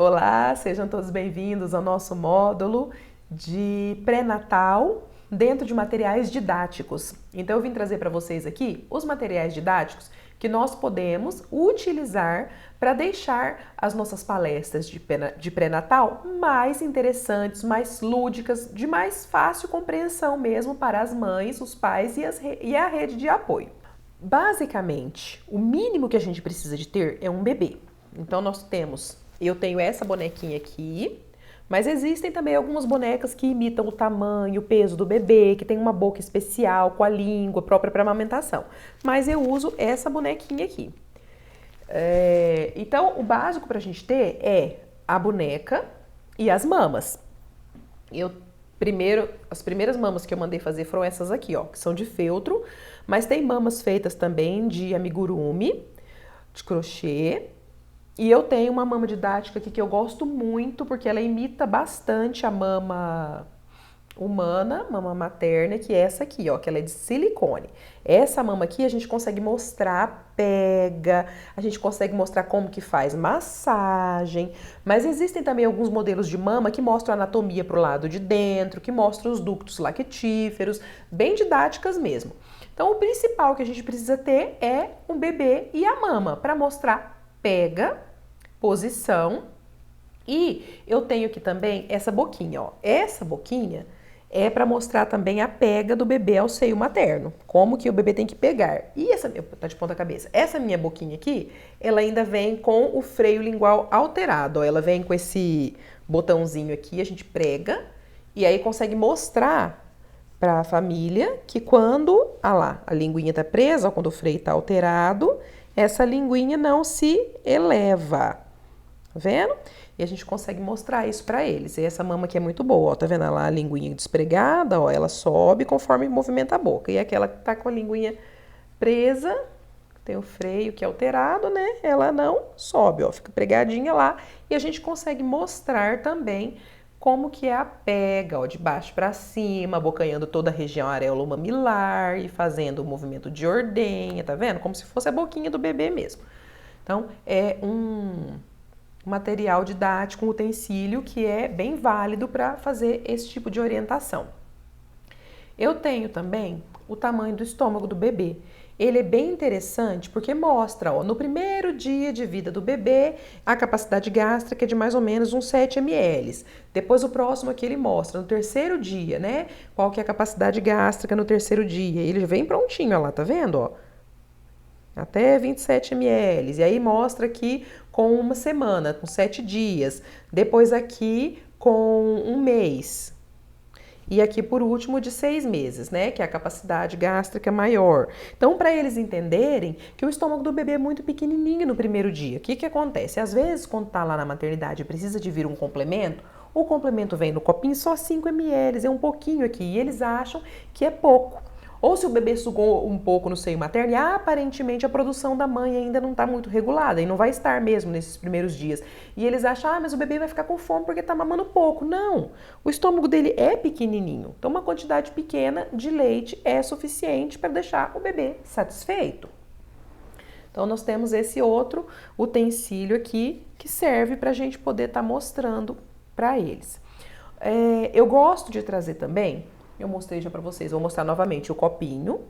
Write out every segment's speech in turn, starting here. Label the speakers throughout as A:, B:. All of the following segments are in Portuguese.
A: Olá, sejam todos bem-vindos ao nosso módulo de pré-natal dentro de materiais didáticos. Então eu vim trazer para vocês aqui os materiais didáticos que nós podemos utilizar para deixar as nossas palestras de pré-natal mais interessantes, mais lúdicas, de mais fácil compreensão mesmo para as mães, os pais e a rede de apoio. Basicamente, o mínimo que a gente precisa de ter é um bebê. Então eu tenho essa bonequinha aqui, mas existem também algumas bonecas que imitam o tamanho, o peso do bebê, que tem uma boca especial, com a língua própria para amamentação. Mas eu uso essa bonequinha aqui. Então, o básico para a gente ter é a boneca e as mamas. As primeiras mamas que eu mandei fazer foram essas aqui, ó, que são de feltro, mas tem mamas feitas também de amigurumi, de crochê. E eu tenho uma mama didática aqui que eu gosto muito, porque ela imita bastante a mama humana, mama materna, que é essa aqui, ó, que ela é de silicone. Essa mama aqui a gente consegue mostrar pega, a gente consegue mostrar como que faz massagem, mas existem também alguns modelos de mama que mostram a anatomia pro lado de dentro, que mostram os ductos lactíferos, bem didáticas mesmo. Então o principal que a gente precisa ter é um bebê e a mama, para mostrar pega, posição. E eu tenho aqui também essa boquinha, ó. Essa boquinha é para mostrar também a pega do bebê ao seio materno, como que o bebê tem que pegar. E essa, tá de ponta cabeça, essa minha boquinha aqui, ela ainda vem com o freio lingual alterado, ó. Ela vem com esse botãozinho aqui, a gente prega, e aí consegue mostrar para a família que quando, a linguinha tá presa, ó, quando o freio tá alterado, essa linguinha não se eleva. Tá vendo? E a gente consegue mostrar isso para eles. E essa mama aqui é muito boa, ó. Tá vendo lá a linguinha despregada, ó? Ela sobe conforme movimenta a boca. E aquela que tá com a linguinha presa, tem o freio que é alterado, né? Ela não sobe, ó. Fica pregadinha lá. E a gente consegue mostrar também como que é a pega, ó, de baixo para cima, abocanhando toda a região areolo-mamilar e fazendo o movimento de ordenha, tá vendo? Como se fosse a boquinha do bebê mesmo. Então, é um material didático, um utensílio que é bem válido para fazer esse tipo de orientação. Eu tenho também o tamanho do estômago do bebê. Ele é bem interessante porque mostra, ó, no primeiro dia de vida do bebê, a capacidade gástrica é de mais ou menos uns 7 ml. Depois o próximo aqui ele mostra no terceiro dia, né? Qual que é a capacidade gástrica no terceiro dia. Ele vem prontinho, ó lá, tá vendo, ó? Até 27 ml. E aí mostra aqui com uma semana, com 7 dias. Depois aqui com um mês. E aqui, por último, de 6 meses, né? Que é a capacidade gástrica maior. Então, para eles entenderem que o estômago do bebê é muito pequenininho no primeiro dia. O que que acontece? Às vezes, quando tá lá na maternidade e precisa de vir um complemento, o complemento vem no copinho só 5 ml, é um pouquinho aqui. E eles acham que é pouco. Ou se o bebê sugou um pouco no seio materno e aparentemente a produção da mãe ainda não está muito regulada e não vai estar mesmo nesses primeiros dias. E eles acham, mas o bebê vai ficar com fome porque está mamando pouco. Não, o estômago dele é pequenininho. Então uma quantidade pequena de leite é suficiente para deixar o bebê satisfeito. Então nós temos esse outro utensílio aqui que serve para a gente poder estar mostrando para eles. Eu gosto de trazer também, eu mostrei já para vocês, vou mostrar novamente o copinho,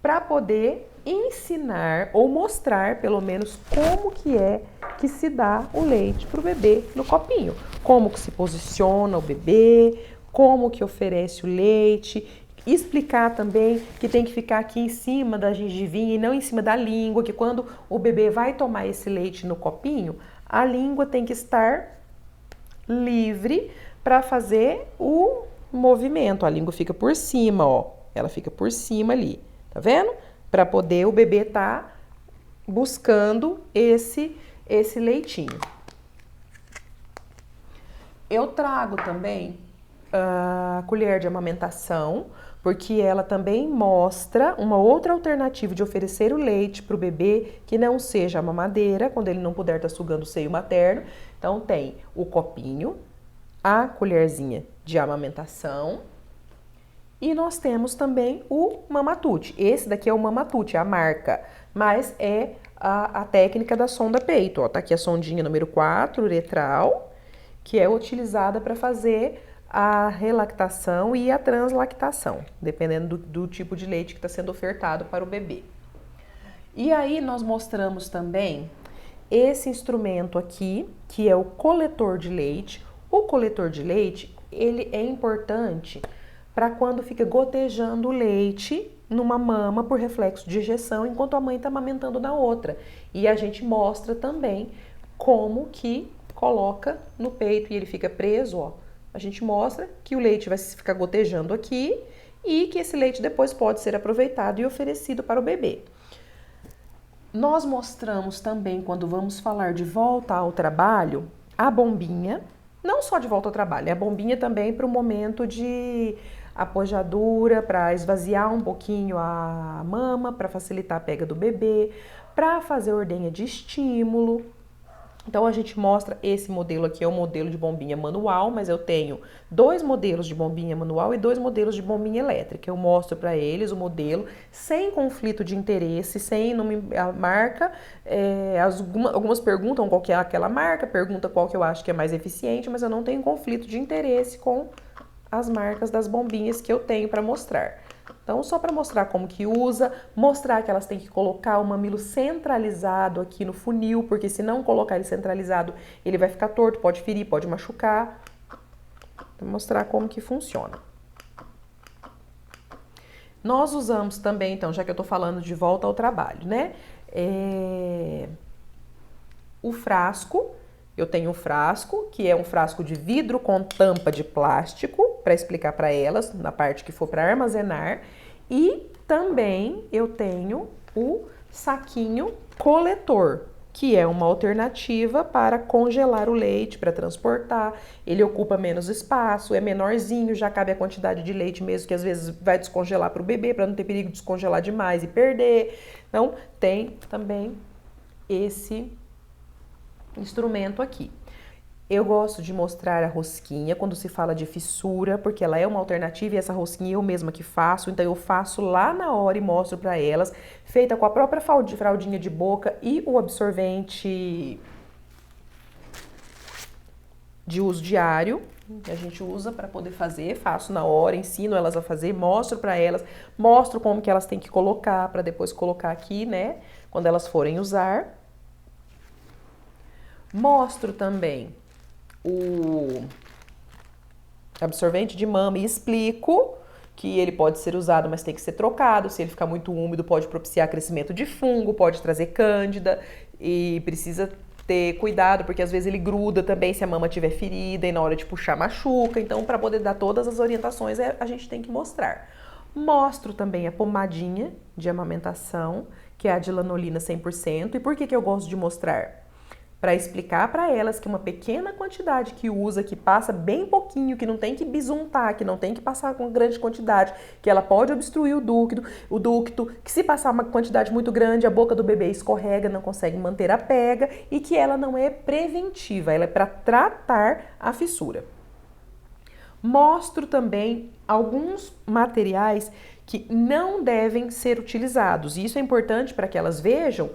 A: para poder ensinar ou mostrar pelo menos como que é que se dá o leite para o bebê no copinho. Como que se posiciona o bebê, como que oferece o leite, explicar também que tem que ficar aqui em cima da gengivinha e não em cima da língua, que quando o bebê vai tomar esse leite no copinho, a língua tem que estar livre para fazer o movimento. A língua fica por cima, ó. Ela fica por cima ali, tá vendo? Para poder o bebê tá buscando esse leitinho. Eu trago também a colher de amamentação, porque ela também mostra uma outra alternativa de oferecer o leite para o bebê que não seja a mamadeira, quando ele não puder estar sugando o seio materno. Então tem o copinho, a colherzinha de amamentação e nós temos também o Mamatute. Esse daqui é o Mamatute, a marca, mas é a técnica da sonda peito. Ó, tá aqui a sondinha número 4, uretral, que é utilizada para fazer a relactação e a translactação, dependendo do tipo de leite que está sendo ofertado para o bebê. E aí nós mostramos também esse instrumento aqui, que é o coletor de leite. O coletor de leite, ele é importante para quando fica gotejando o leite numa mama por reflexo de ejeção, enquanto a mãe está amamentando na outra. E a gente mostra também como que coloca no peito e ele fica preso, ó. A gente mostra que o leite vai ficar gotejando aqui e que esse leite depois pode ser aproveitado e oferecido para o bebê. Nós mostramos também, quando vamos falar de volta ao trabalho, a bombinha, não só de volta ao trabalho, a bombinha também para o momento de apojadura, para esvaziar um pouquinho a mama, para facilitar a pega do bebê, para fazer ordenha de estímulo. Então a gente mostra esse modelo aqui, é um modelo de bombinha manual, mas eu tenho 2 modelos de bombinha manual e 2 modelos de bombinha elétrica. Eu mostro para eles o modelo sem conflito de interesse, sem a marca. Algumas perguntam qual que é aquela marca, perguntam qual que eu acho que é mais eficiente, mas eu não tenho conflito de interesse com as marcas das bombinhas que eu tenho para mostrar. Então, só para mostrar como que usa, mostrar que elas têm que colocar o mamilo centralizado aqui no funil, porque se não colocar ele centralizado, ele vai ficar torto, pode ferir, pode machucar. Vou mostrar como que funciona. Nós usamos também, então, já que eu tô falando de volta ao trabalho, né? O frasco. Eu tenho um frasco, que é um frasco de vidro com tampa de plástico, para explicar para elas, na parte que for para armazenar. E também eu tenho o saquinho coletor, que é uma alternativa para congelar o leite, para transportar. Ele ocupa menos espaço, é menorzinho, já cabe a quantidade de leite mesmo, que às vezes vai descongelar para o bebê, para não ter perigo de descongelar demais e perder. Então, tem também esse instrumento aqui. Eu gosto de mostrar a rosquinha quando se fala de fissura, porque ela é uma alternativa e essa rosquinha eu mesma que faço, então eu faço lá na hora e mostro para elas, feita com a própria fraldinha de boca e o absorvente de uso diário, que a gente usa para poder fazer, faço na hora, ensino elas a fazer, mostro para elas, mostro como que elas têm que colocar para depois colocar aqui, né, quando elas forem usar. Mostro também o absorvente de mama e explico que ele pode ser usado, mas tem que ser trocado. Se ele ficar muito úmido, pode propiciar crescimento de fungo, pode trazer cândida e precisa ter cuidado, porque às vezes ele gruda também se a mama estiver ferida e na hora de puxar machuca. Então, para poder dar todas as orientações, a gente tem que mostrar. Mostro também a pomadinha de amamentação, que é a de lanolina 100%. E por que eu gosto de mostrar? Para explicar para elas que uma pequena quantidade que usa, que passa bem pouquinho, que não tem que bisuntar, que não tem que passar com grande quantidade, que ela pode obstruir o ducto, que se passar uma quantidade muito grande, a boca do bebê escorrega, não consegue manter a pega e que ela não é preventiva, ela é para tratar a fissura. Mostro também alguns materiais que não devem ser utilizados. E isso é importante para que elas vejam,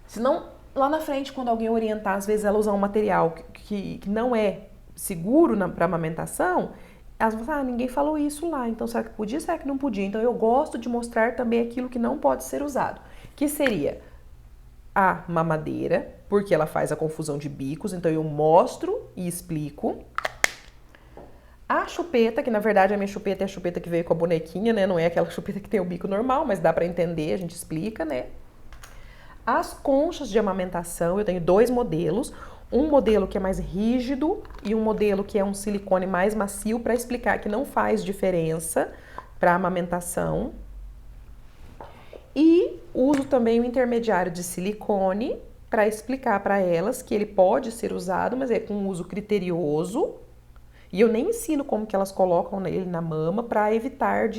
A: senão lá na frente, quando alguém orientar, às vezes ela usar um material que não é seguro para amamentação, elas vão falar, ninguém falou isso lá, então será que podia, será que não podia? Então eu gosto de mostrar também aquilo que não pode ser usado, que seria a mamadeira, porque ela faz a confusão de bicos, então eu mostro e explico. A chupeta, que na verdade a minha chupeta é a chupeta que veio com a bonequinha, né? Não é aquela chupeta que tem o bico normal, mas dá para entender, a gente explica, né? As conchas de amamentação, eu tenho 2 modelos, um modelo que é mais rígido e um modelo que é um silicone mais macio, para explicar que não faz diferença para a amamentação. E uso também o intermediário de silicone para explicar para elas que ele pode ser usado, mas é com uso criterioso. E eu nem ensino como que elas colocam ele na mama para evitar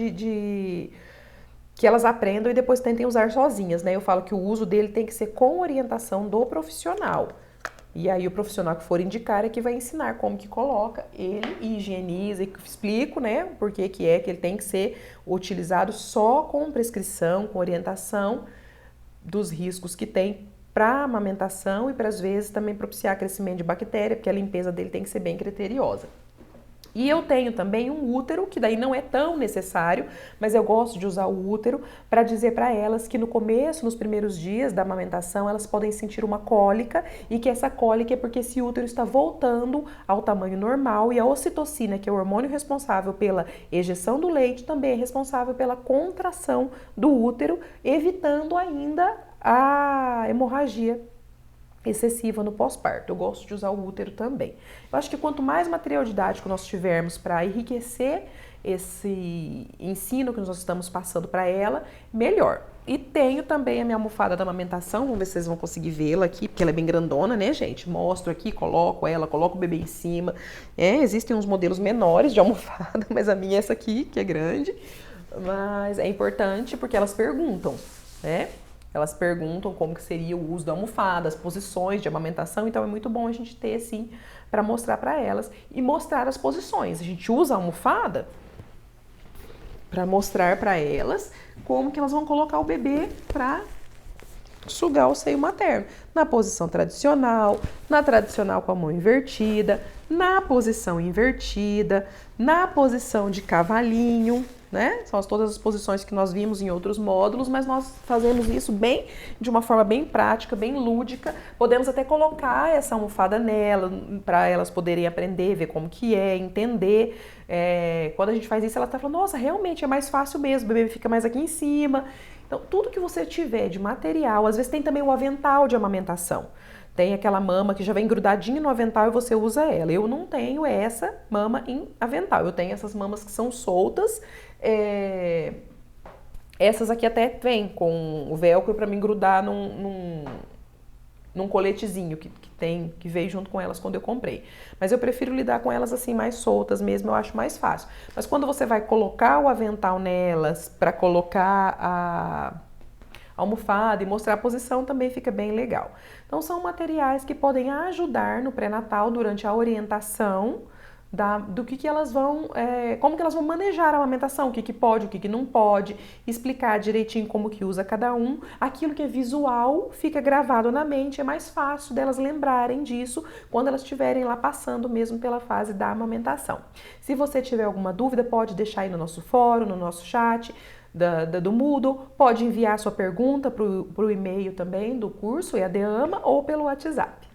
A: que elas aprendam e depois tentem usar sozinhas, né? Eu falo que o uso dele tem que ser com orientação do profissional. E aí o profissional que for indicar é que vai ensinar como que coloca ele e higieniza e explico, né? Por que que ele tem que ser utilizado só com prescrição, com orientação dos riscos que tem para amamentação e para às vezes também propiciar crescimento de bactéria, porque a limpeza dele tem que ser bem criteriosa. E eu tenho também um útero, que daí não é tão necessário, mas eu gosto de usar o útero para dizer para elas que no começo, nos primeiros dias da amamentação, elas podem sentir uma cólica e que essa cólica é porque esse útero está voltando ao tamanho normal e a ocitocina, que é o hormônio responsável pela ejeção do leite, também é responsável pela contração do útero, evitando ainda a hemorragia excessiva no pós-parto. Eu gosto de usar o útero também. Eu acho que quanto mais material didático nós tivermos para enriquecer esse ensino que nós estamos passando para ela, melhor. E tenho também a minha almofada da amamentação, vamos ver se vocês vão conseguir vê-la aqui, porque ela é bem grandona, né, gente? Mostro aqui, coloco ela, coloco o bebê em cima. Existem uns modelos menores de almofada, mas a minha é essa aqui, que é grande. Mas é importante porque elas perguntam, né? Elas perguntam como que seria o uso da almofada, as posições de amamentação, então é muito bom a gente ter assim para mostrar para elas e mostrar as posições. A gente usa a almofada para mostrar para elas como que elas vão colocar o bebê para sugar o seio materno. Na posição tradicional, na tradicional com a mão invertida, na posição invertida, na posição de cavalinho, né? São todas as posições que nós vimos em outros módulos, mas nós fazemos isso bem, de uma forma bem prática, bem lúdica. Podemos até colocar essa almofada nela, para elas poderem aprender, ver como que é, entender. Quando a gente faz isso, ela está falando, nossa, realmente é mais fácil mesmo, o bebê fica mais aqui em cima. Então, tudo que você tiver de material, às vezes tem também o avental de amamentação. Tem aquela mama que já vem grudadinha no avental e você usa ela. Eu não tenho essa mama em avental, eu tenho essas mamas que são soltas. Essas aqui até vem com o velcro para mim grudar num coletezinho que veio junto com elas quando eu comprei. Mas eu prefiro lidar com elas assim mais soltas mesmo, eu acho mais fácil. Mas quando você vai colocar o avental nelas para colocar a almofada e mostrar a posição, também fica bem legal. Então são materiais que podem ajudar no pré-natal durante a orientação do que elas vão, como que elas vão manejar a amamentação, o que pode, o que não pode, explicar direitinho como que usa cada um. Aquilo que é visual fica gravado na mente, é mais fácil delas lembrarem disso quando elas estiverem lá passando mesmo pela fase da amamentação. Se você tiver alguma dúvida, pode deixar aí no nosso fórum, no nosso chat do Moodle, pode enviar sua pergunta para o e-mail também do curso EAD AMA ou pelo WhatsApp.